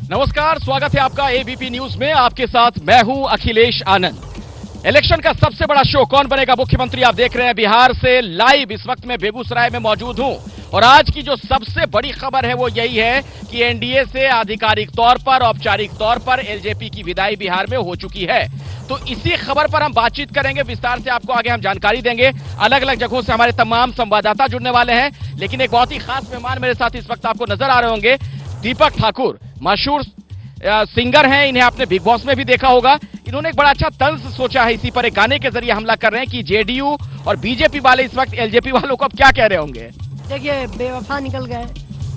नमस्कार, स्वागत है आपका एबीपी न्यूज में। आपके साथ मैं हूं अखिलेश आनंद। इलेक्शन का सबसे बड़ा शो कौन बनेगा मुख्यमंत्री, आप देख रहे हैं बिहार से लाइव। इस वक्त मैं बेगूसराय में मौजूद हूं और आज की जो सबसे बड़ी खबर है वो यही है कि एनडीए से आधिकारिक तौर पर, औपचारिक तौर पर एलजेपी की विदाई बिहार में हो चुकी है। तो इसी खबर पर हम बातचीत करेंगे विस्तार से, आपको आगे हम जानकारी देंगे। अलग अलग जगहों से हमारे तमाम संवाददाता जुड़ने वाले हैं, लेकिन एक बहुत ही खास मेहमान मेरे साथ इस वक्त आपको नजर आ रहे होंगे। दीपक ठाकुर मशहूर सिंगर हैं, इन्हें आपने बिग बॉस में भी देखा होगा। इन्होंने एक बड़ा अच्छा तंज सोचा है, इसी पर एक गाने के जरिए हमला कर रहे हैं कि जेडीयू और बीजेपी वाले इस वक्त एलजेपी वालों को अब क्या कह रहे होंगे। देखिए, बेवफा निकल गए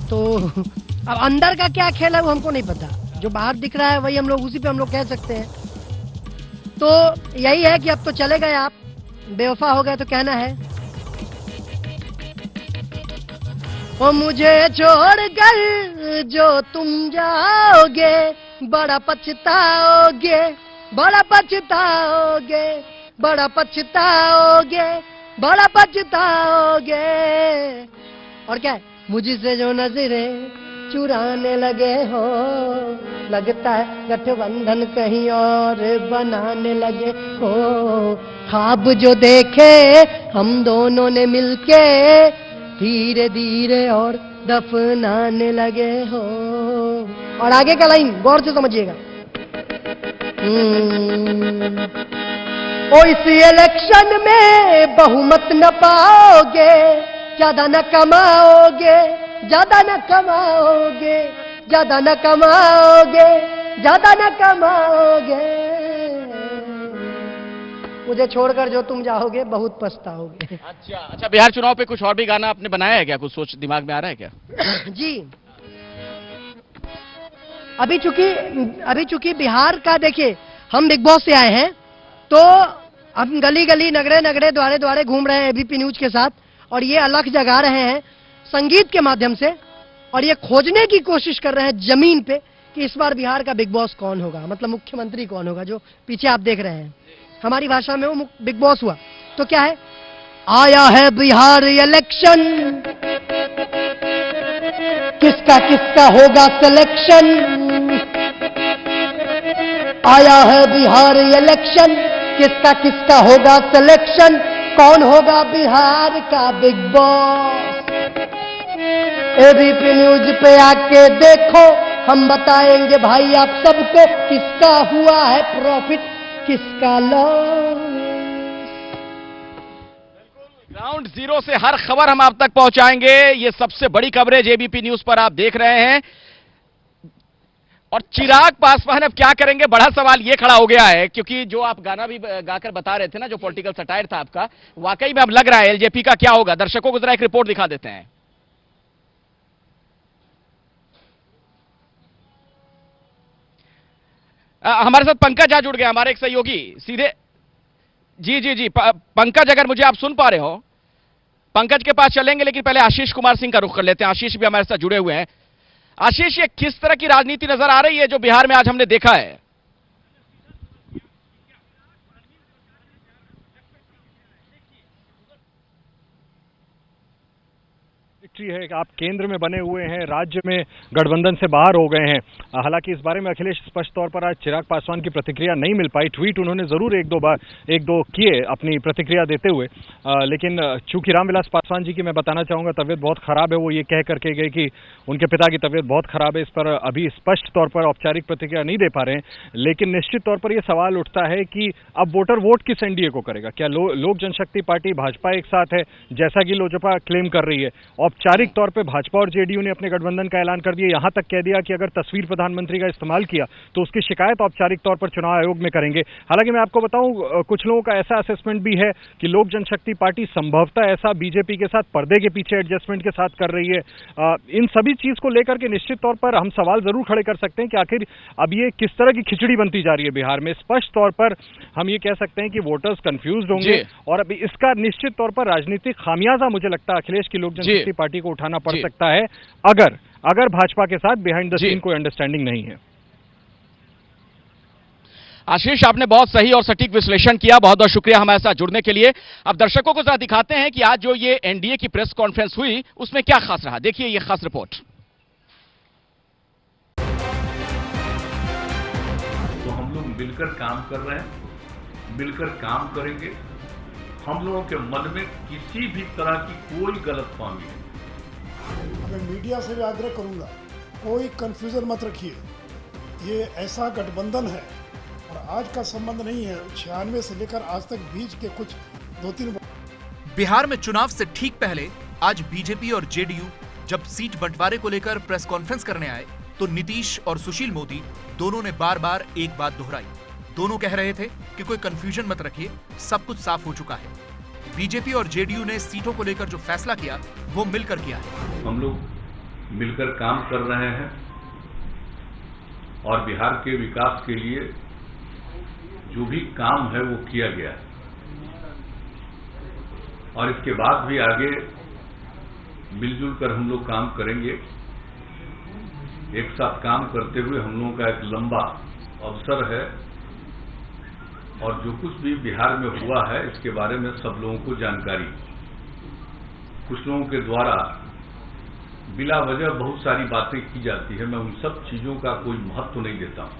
तो अब अंदर का क्या खेल है वो हमको नहीं पता। जो बाहर दिख रहा है वही हम लोग, उसी पे हम लोग कह सकते हैं। तो यही है कि अब तो चले गए, आप बेवफा हो गए तो कहना है ओ मुझे छोड़कर जो तुम जाओगे बड़ा पछताओगे, बड़ा पछताओगे, बड़ा पछताओगे, बड़ा पछताओगे। और क्या है, मुझसे जो नजरें चुराने लगे हो, लगता है गठबंधन कहीं और बनाने लगे हो। ख्वाब जो देखे हम दोनों ने मिलके, धीरे धीरे और दफनाने लगे हो। और आगे का लाइन गौर से समझिएगा। ओ इस इलेक्शन में बहुमत न पाओगे, ज्यादा न कमाओगे, ज्यादा न कमाओगे, ज्यादा न कमाओगे, ज्यादा न कमाओगे। मुझे छोड़कर जो तुम जाओगे बहुत पछताओगे। अच्छा, बिहार चुनाव पे कुछ और भी गाना आपने बनाया है क्या? कुछ सोच दिमाग में आ रहा है क्या? जी, अभी चूंकि बिहार का, देखिए हम बिग बॉस से आए हैं तो हम गली गली नगरे नगरे द्वारे द्वारे घूम रहे हैं एबीपी न्यूज के साथ, और ये अलख जगा रहे हैं संगीत के माध्यम से, और ये खोजने की कोशिश कर रहे हैं जमीन पे कि इस बार बिहार का बिग बॉस कौन होगा, मतलब मुख्यमंत्री कौन होगा। जो पीछे आप देख रहे हैं, हमारी भाषा में वो बिग बॉस हुआ। तो क्या है, आया है बिहार इलेक्शन, किसका किसका होगा सिलेक्शन। आया है बिहार इलेक्शन, किसका किसका होगा सिलेक्शन। कौन होगा बिहार का बिग बॉस, एबीपी न्यूज पे आके देखो, हम बताएंगे भाई आप सबको किसका हुआ है प्रॉफिट, किसका लॉस। ग्राउंड जीरो से हर खबर हम आप तक पहुंचाएंगे। ये सबसे बड़ी कवरेज एबीपी न्यूज पर आप देख रहे हैं। और चिराग पासवान अब क्या करेंगे, बड़ा सवाल ये खड़ा हो गया है, क्योंकि जो आप गाना भी गाकर बता रहे थे ना, जो पॉलिटिकल सटायर था आपका, वाकई में अब लग रहा है एलजेपी का क्या होगा। दर्शकों को जरा एक रिपोर्ट दिखा देते हैं। हमारे साथ पंकज आ जुड़ गया, हमारे एक सहयोगी सीधे। जी, पंकज, अगर मुझे आप सुन पा रहे हो, पंकज के पास चलेंगे, लेकिन पहले आशीष कुमार सिंह का रुख कर लेते हैं। आशीष भी हमारे साथ जुड़े हुए हैं। आशीष, ये किस तरह की राजनीति नजर आ रही है जो बिहार में आज हमने देखा है? है कि आप केंद्र में बने हुए हैं, राज्य में गठबंधन से बाहर हो गए हैं। हालांकि इस बारे में अखिलेश स्पष्ट तौर पर आज चिराग पासवान की प्रतिक्रिया नहीं मिल पाई। ट्वीट उन्होंने जरूर एक दो किए अपनी प्रतिक्रिया देते हुए, लेकिन चूंकि रामविलास पासवान जी की मैं बताना चाहूंगा तबियत बहुत खराब है, वो ये कह करके गए कि उनके पिता की तबियत बहुत खराब है। इस पर अभी स्पष्ट तौर पर औपचारिक प्रतिक्रिया नहीं दे पा रहे हैं, लेकिन निश्चित तौर पर यह सवाल उठता है कि अब वोटर वोट किस एनडीए को करेगा। क्या लोक जनशक्ति पार्टी भाजपा एक साथ है, जैसा कि लोजपा क्लेम कर रही है। औपचारिक तौर पे भाजपा और जेडीयू ने अपने गठबंधन का ऐलान कर दिया, यहां तक कह दिया कि अगर तस्वीर प्रधानमंत्री का इस्तेमाल किया तो उसकी शिकायत औपचारिक तौर पर चुनाव आयोग में करेंगे। हालांकि मैं आपको बताऊं, कुछ लोगों का ऐसा असेसमेंट भी है कि लोक जनशक्ति पार्टी संभवतः ऐसा बीजेपी के साथ पर्दे के पीछे एडजस्टमेंट के साथ कर रही है। इन सभी चीज को लेकर के निश्चित तौर पर हम सवाल जरूर खड़े कर सकते हैं कि आखिर अब ये किस तरह की खिचड़ी बनती जा रही है बिहार में। स्पष्ट तौर पर हम ये कह सकते हैं कि वोटर्स कंफ्यूज्ड होंगे, और अभी इसका निश्चित तौर पर राजनीतिक खामियाजा मुझे लगता है अखिलेश की लोक जनशक्ति पार्टी को उठाना पड़ सकता है, अगर भाजपा के साथ बिहाइंड द सीन कोई अंडरस्टैंडिंग नहीं है। आशीष, आपने बहुत सही और सटीक विश्लेषण किया, बहुत बहुत शुक्रिया हमारे साथ जुड़ने के लिए। अब दर्शकों को जरा दिखाते हैं कि आज जो ये एनडीए की प्रेस कॉन्फ्रेंस हुई उसमें क्या खास रहा। देखिए ये खास रिपोर्ट। मिलकर काम कर रहे हैं, मिलकर काम करेंगे। हम लोगों के मन में किसी भी तरह की कोई गलतफहमी नहीं। मैं मीडिया से भी आग्रह करूंगा, कोई कंफ्यूजन मत रखिए। ये ऐसा गठबंधन है और आज का संबंध नहीं है, 96 से लेकर आज तक बीच के कुछ 2-3। बिहार में चुनाव से ठीक पहले आज बीजेपी और जेडीयू जब सीट बंटवारे को लेकर प्रेस कॉन्फ्रेंस करने आए तो नीतीश और सुशील मोदी दोनों ने बार बार एक बात दोहराई। दोनों कह रहे थे कि कोई कंफ्यूजन मत रखिए, सब कुछ साफ हो चुका है। बीजेपी और जेडीयू ने सीटों को लेकर जो फैसला किया वो मिलकर किया है। हम लोग मिलकर काम कर रहे हैं और बिहार के विकास के लिए जो भी काम है वो किया गया है और इसके बाद भी आगे मिलजुल कर हम लोग काम करेंगे। एक साथ काम करते हुए हम लोगों का एक लंबा अवसर है और जो कुछ भी बिहार में हुआ है इसके बारे में सब लोगों को जानकारी। कुछ लोगों के द्वारा बिला वजह बहुत सारी बातें की जाती है, मैं उन सब चीजों का कोई महत्व नहीं देता हूं।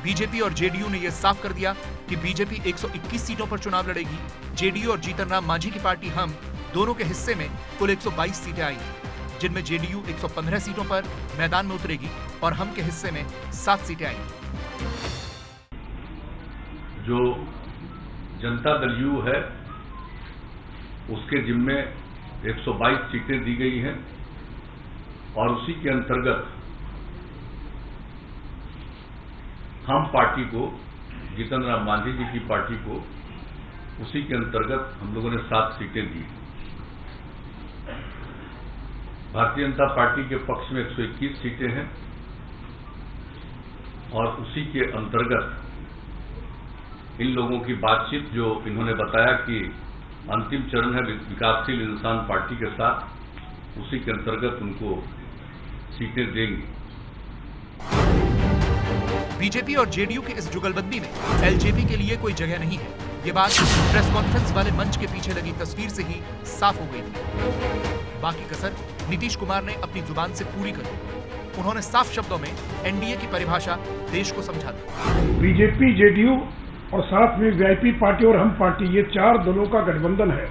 बीजेपी और जेडीयू ने यह साफ कर दिया कि बीजेपी 121 सीटों पर चुनाव लड़ेगी। जेडीयू और जीतन राम मांझी की पार्टी हम दोनों के हिस्से में कुल 122 सीटें आई, जिनमें जेडीयू 115 सीटों पर मैदान में उतरेगी और हम के हिस्से में 7 सीटें आएंगी। जो जनता दल यू है उसके जिम्मे 122 सीटें दी गई हैं और उसी के अंतर्गत हम पार्टी को, जीतन राम मांझी जी की पार्टी को, उसी के अंतर्गत हम लोगों ने 7 सीटें दी। भारतीय जनता पार्टी के पक्ष में 121 सीटें हैं और उसी के अंतर्गत इन लोगों की बातचीत जो इन्होंने बताया कि अंतिम चरण है विकासशील इंसान पार्टी के साथ, उसी के अंतर्गत उनको सीटें देंगे। बीजेपी और जेडीयू के इस जुगलबंदी में एलजेपी के लिए कोई जगह नहीं है। ये बात प्रेस कॉन्फ्रेंस वाले मंच के पीछे लगी तस्वीर से ही साफ हो गई थी। बाकी कसर नीतीश कुमार ने अपनी जुबान से पूरी कर दी। उन्होंने साफ शब्दों में एनडीए की परिभाषा देश को समझा दी। बीजेपी, जेडीयू और साथ में वीआईपी पार्टी और हम पार्टी, ये 4 दलों का गठबंधन है।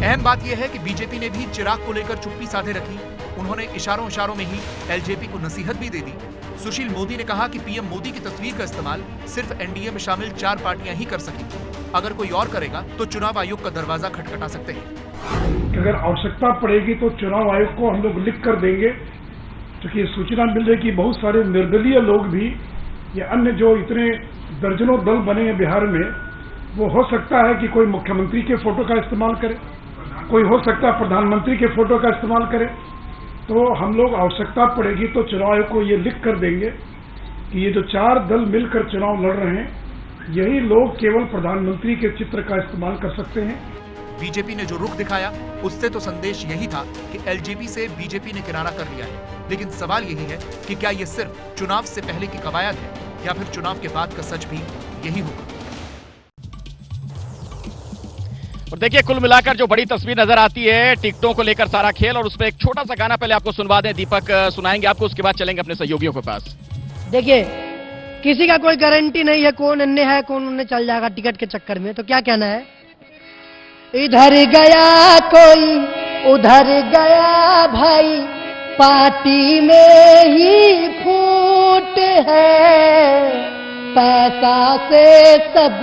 अहम बात यह है कि बीजेपी ने भी चिराग को लेकर चुप्पी साधे रखी। उन्होंने इशारों में ही एलजेपी को नसीहत भी दे दी। सुशील मोदी ने कहा कि पीएम मोदी की तस्वीर का इस्तेमाल सिर्फ एनडीए में शामिल 4 पार्टियां ही कर सकेंगी। अगर कोई और करेगा तो चुनाव आयोग का दरवाजा खटखटा सकते हैं। अगर आवश्यकता पड़ेगी तो चुनाव आयोग को हम लोग लिख कर देंगे, क्योंकि सूचना मिल रही कि बहुत सारे निर्दलीय लोग भी या अन्य जो इतने दर्जनों दल बने हैं बिहार में, वो हो सकता है कि कोई मुख्यमंत्री के फोटो का इस्तेमाल करे, कोई हो सकता है प्रधानमंत्री के फोटो का इस्तेमाल करे। तो हम लोग आवश्यकता पड़ेगी तो चुनाव आयोग को ये लिख कर देंगे कि ये जो 4 दल मिलकर चुनाव लड़ रहे हैं, यही लोग केवल प्रधानमंत्री के चित्र का इस्तेमाल कर सकते हैं। बीजेपी ने जो रुख दिखाया उससे तो संदेश यही था कि एलजेपी से बीजेपी ने किनारा कर लिया है। लेकिन सवाल यही है कि क्या ये सिर्फ चुनाव से पहले की कवायद है या फिर चुनाव के बाद का सच भी यही होगा। और देखिए, कुल मिलाकर जो बड़ी तस्वीर नजर आती है, टिकटों को लेकर सारा खेल, और उसमें एक छोटा सा गाना पहले आपको सुनवा दें। दीपक सुनाएंगे आपको, उसके बाद चलेंगे अपने सहयोगियों के पास। देखिए, किसी का कोई गारंटी नहीं है कौन अन्य है कौन उन्हें चल जाएगा टिकट के चक्कर में। तो क्या कहना है, इधर गया कोई उधर गया भाई, पार्टी में ही फूट है, पैसा से सब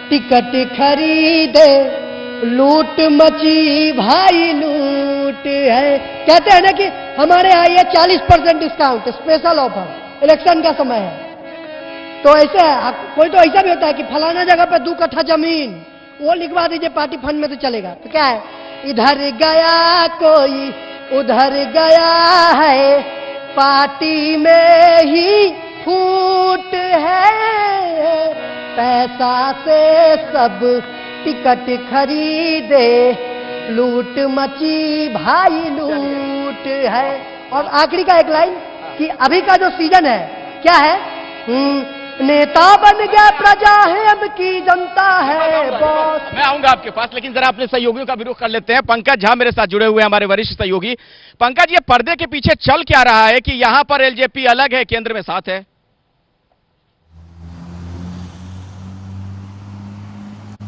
टिकट खरीदे, लूट मची भाई लूट है। कहते हैं ना कि हमारे यहाँ ये 40% डिस्काउंट स्पेशल ऑफर, इलेक्शन का समय है। तो ऐसे कोई तो ऐसा भी होता है कि फलाना जगह पे 2 कट्ठा जमीन वो लिखवा दीजिए पार्टी फंड में तो चलेगा। तो क्या है, इधर गया कोई उधर गया है, पार्टी में ही फूट है, पैसा से सब टिकट खरीदे, लूट मची भाई लूट है। और आखिरी का एक लाइन कि अभी का जो सीजन है क्या है, नेता बन गया प्रजा है अब की जनता है बॉस। मैं आऊंगा आपके पास, लेकिन जरा अपने सहयोगियों का भी रुख कर लेते हैं। पंकज झा मेरे साथ जुड़े हुए हैं, हमारे वरिष्ठ सहयोगी। पंकज, ये पर्दे के पीछे चल क्या रहा है कि यहां पर एलजेपी अलग है, केंद्र में साथ है?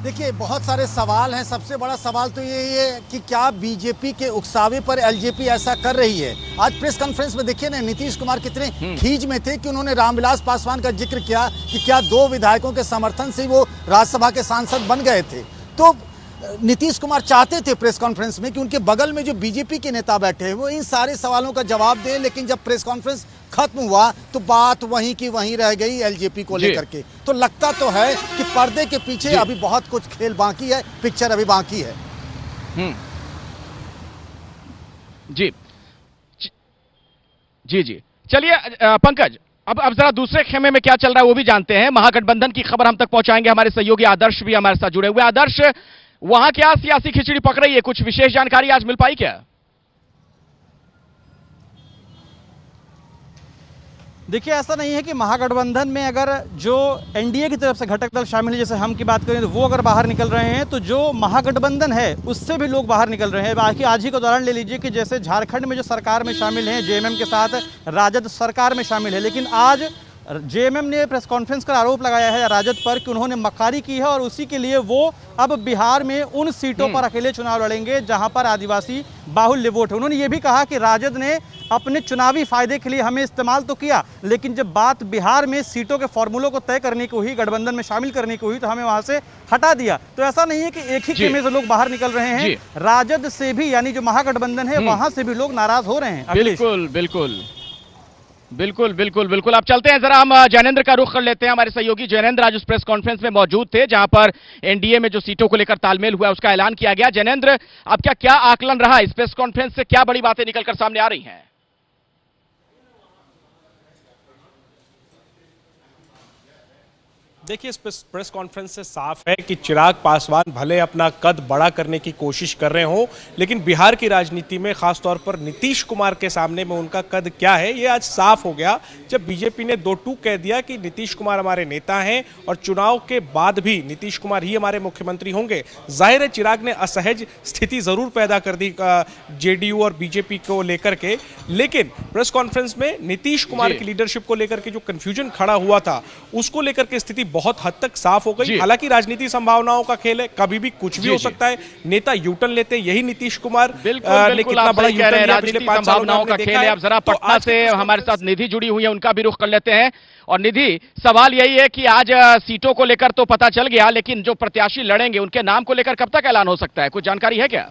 देखिए, बहुत सारे सवाल हैं। सबसे बड़ा सवाल तो ये है कि क्या बीजेपी के उकसावे पर एलजेपी ऐसा कर रही है। आज प्रेस कॉन्फ्रेंस में देखिए ना, नीतीश कुमार कितने खींच में थे कि उन्होंने रामविलास पासवान का जिक्र किया कि क्या 2 विधायकों के समर्थन से वो राज्यसभा के सांसद बन गए थे। तो नीतीश कुमार चाहते थे प्रेस कॉन्फ्रेंस में कि उनके बगल में जो बीजेपी के नेता बैठे हैं वो इन सारे सवालों का जवाब दें, लेकिन जब प्रेस कॉन्फ्रेंस खत्म हुआ तो बात वहीं की वहीं रह गई एलजेपी को लेकर के। तो लगता तो है कि पर्दे के पीछे अभी बहुत कुछ खेल बाकी है, पिक्चर अभी बाकी है। जी जी जी, चलिए पंकज, अब जरा दूसरे खेमे में क्या चल रहा है वो भी जानते हैं। महागठबंधन की खबर हम तक पहुंचाएंगे, हमारे सहयोगी आदर्श भी हमारे साथ जुड़े हुए। आदर्श, वहां क्या सियासी खिचड़ी पक रही है, कुछ विशेष जानकारी आज मिल पाई क्या? देखिए, ऐसा नहीं है कि महागठबंधन में अगर जो एनडीए की तरफ से घटक दल शामिल है, जैसे हम की बात करें तो वो अगर बाहर निकल रहे हैं, तो जो महागठबंधन है उससे भी लोग बाहर निकल रहे हैं। बाकी आज ही का उदाहरण ले लीजिए कि जैसे झारखंड में जो सरकार में शामिल हैं, जेएमएम के साथ राजद सरकार में शामिल है, लेकिन आज जेएमएम ने प्रेस कॉन्फ्रेंस कर आरोप लगाया है राजद पर कि उन्होंने मक्कारी की है और उसी के लिए वो अब बिहार में उन सीटों पर अकेले चुनाव लड़ेंगे जहां पर आदिवासी बाहुल्य वोट है। उन्होंने ये भी कहा कि राजद ने अपने चुनावी फायदे के लिए हमें इस्तेमाल तो किया, लेकिन जब बात बिहार में सीटों के फॉर्मूलों को तय करने की हुई, गठबंधन में शामिल करने की हुई, तो हमें वहां से हटा दिया। तो ऐसा नहीं है कि एक ही खेमे से लोग बाहर निकल रहे हैं, राजद से भी, यानी जो महागठबंधन है वहां से भी लोग नाराज हो रहे हैं। बिल्कुल बिल्कुल बिल्कुल बिल्कुल बिल्कुल। अब चलते हैं, जरा हम जैनेंद्र का रुख कर लेते हैं। हमारे सहयोगी जैनेंद्र आज उस प्रेस कॉन्फ्रेंस में मौजूद थे जहां पर एनडीए में जो सीटों को लेकर तालमेल हुआ उसका ऐलान किया गया। जैनेंद्र, अब क्या आकलन रहा इस प्रेस कॉन्फ्रेंस से, क्या बड़ी बातें निकलकर सामने आ रही हैं? देखिए, इस प्रेस कॉन्फ्रेंस से साफ है कि चिराग पासवान भले अपना कद बड़ा करने की कोशिश कर रहे हों, लेकिन बिहार की राजनीति में खासतौर पर नीतीश कुमार के सामने में उनका कद क्या है ये आज साफ हो गया, जब बीजेपी ने 2 टूक कह दिया कि नीतीश कुमार हमारे नेता हैं और चुनाव के बाद भी नीतीश कुमार ही हमारे मुख्यमंत्री होंगे। जाहिर है चिराग ने असहज स्थिति जरूर पैदा कर दी जेडीयू और बीजेपी को लेकर के, लेकिन प्रेस कॉन्फ्रेंस में नीतीश कुमार की लीडरशिप को लेकर के जो कंफ्यूजन खड़ा हुआ था उसको लेकर के स्थिति बहुत हद तक साफ हो गई। हालांकि राजनीति संभावनाओं का खेल है, कभी भी कुछ भी हो सकता है। नेता यूटर्न लेते, यही नीतीश कुमार ने कितना बड़ा यूटर्न लिया पिछले 5 सालों का खेल है। अब जरा पटना से हमारे साथ निधि जुड़ी हुई है, उनका भी रुख कर लेते हैं। और निधि, सवाल यही है कि आज सीटों को लेकर तो पता चल गया, लेकिन जो प्रत्याशी लड़ेंगे उनके नाम को लेकर कब तक ऐलान हो सकता है, कुछ जानकारी है क्या?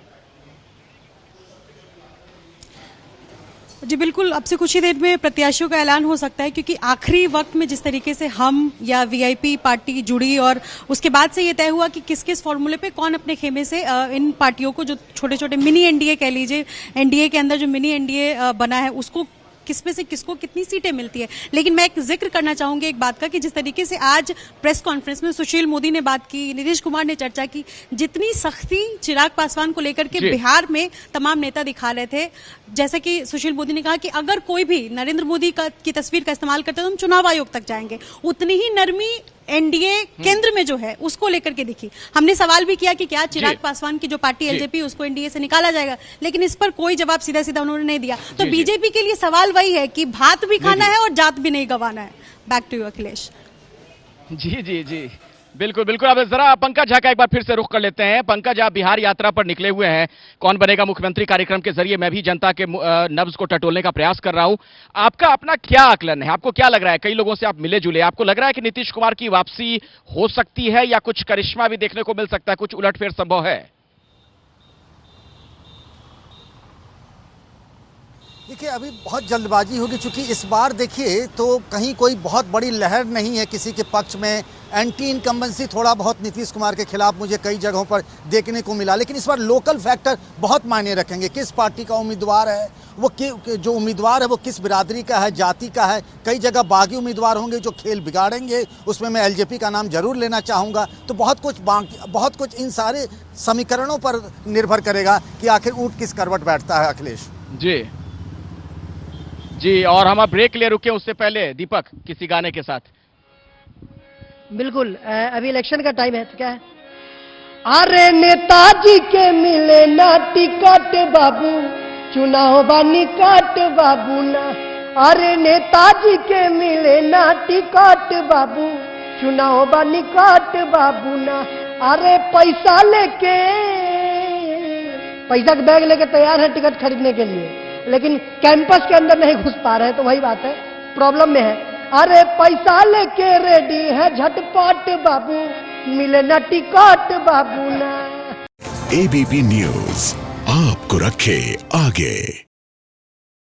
जी बिल्कुल, अब से कुछ ही देर में प्रत्याशियों का ऐलान हो सकता है, क्योंकि आखिरी वक्त में जिस तरीके से हम या वीआईपी पार्टी जुड़ी और उसके बाद से ये तय हुआ कि किस किस फॉर्मूले पे कौन अपने खेमे से इन पार्टियों को, जो छोटे छोटे मिनी एनडीए कह लीजिए, एनडीए के अंदर जो मिनी एनडीए बना है उसको किसमें से किसको कितनी सीटें मिलती है। लेकिन मैं एक जिक्र करना चाहूंगी एक बात का कि जिस तरीके से आज प्रेस कॉन्फ्रेंस में सुशील मोदी ने बात की, नीतीश कुमार ने चर्चा की, जितनी सख्ती चिराग पासवान को लेकर के बिहार में तमाम नेता दिखा रहे थे, जैसे कि सुशील मोदी ने कहा कि अगर कोई भी नरेंद्र मोदी की तस्वीर का इस्तेमाल करते तो हम चुनाव आयोग तक जाएंगे, उतनी ही नरमी एनडीए केंद्र में जो है उसको लेकर के दिखी। हमने सवाल भी किया कि क्या चिराग पासवान की जो पार्टी एलजेपी उसको एनडीए से निकाला जाएगा, लेकिन इस पर कोई जवाब सीधा सीधा उन्होंने नहीं दिया। तो बीजेपी के लिए सवाल वही है कि भात भी खाना है और जात भी नहीं गंवाना है। Back to you Akhilesh. जी जी जी, बिल्कुल बिल्कुल। अब जरा पंकज झा का एक बार फिर से रुख कर लेते हैं। पंकज, आप बिहार यात्रा पर निकले हुए हैं, कौन बनेगा मुख्यमंत्री कार्यक्रम के जरिए मैं भी जनता के नब्ज को टटोलने का प्रयास कर रहा हूं। आपका अपना क्या आकलन है, आपको क्या लग रहा है? कई लोगों से आप मिले जुले, आपको लग रहा है कि नीतीश कुमार की वापसी हो सकती है या कुछ करिश्मा भी देखने को मिल सकता है, कुछ उलटफेर संभव है? देखिए, अभी बहुत जल्दबाजी होगी, क्योंकि इस बार देखिए तो कहीं कोई बहुत बड़ी लहर नहीं है किसी के पक्ष में। एंटी इनकम्बेंसी थोड़ा बहुत नीतीश कुमार के खिलाफ मुझे कई जगहों पर देखने को मिला, लेकिन इस बार लोकल फैक्टर बहुत मायने रखेंगे। किस पार्टी का उम्मीदवार है, वो जो उम्मीदवार है वो किस बिरादरी का है, जाति का है। कई जगह बागी उम्मीदवार होंगे जो खेल बिगाड़ेंगे, उसमें मैं एलजेपी का नाम जरूर लेना चाहूँगा। तो बहुत कुछ इन सारे समीकरणों पर निर्भर करेगा कि आखिर ऊँट किस करवट बैठता है। अखिलेश जी जी, और हम अब ब्रेक ले रुके, उससे पहले दीपक किसी गाने के साथ। बिल्कुल, अभी इलेक्शन का टाइम है तो क्या है। अरे नेताजी के मिले ना टिकट बाबू, चुनाव बानी काट बाबू ना। अरे नेताजी के मिले ना टिकट बाबू, चुनाव बानी काट बाबू ना। अरे पैसा का बैग लेके तैयार है टिकट खरीदने के लिए, लेकिन कैंपस के अंदर नहीं घुस पा रहे हैं, तो वही बात है, प्रॉब्लम में है। अरे पैसा लेके रेडी है झटपट बाबू, मिले ना टिकट बाबू ना। एबीपी न्यूज आपको रखे आगे।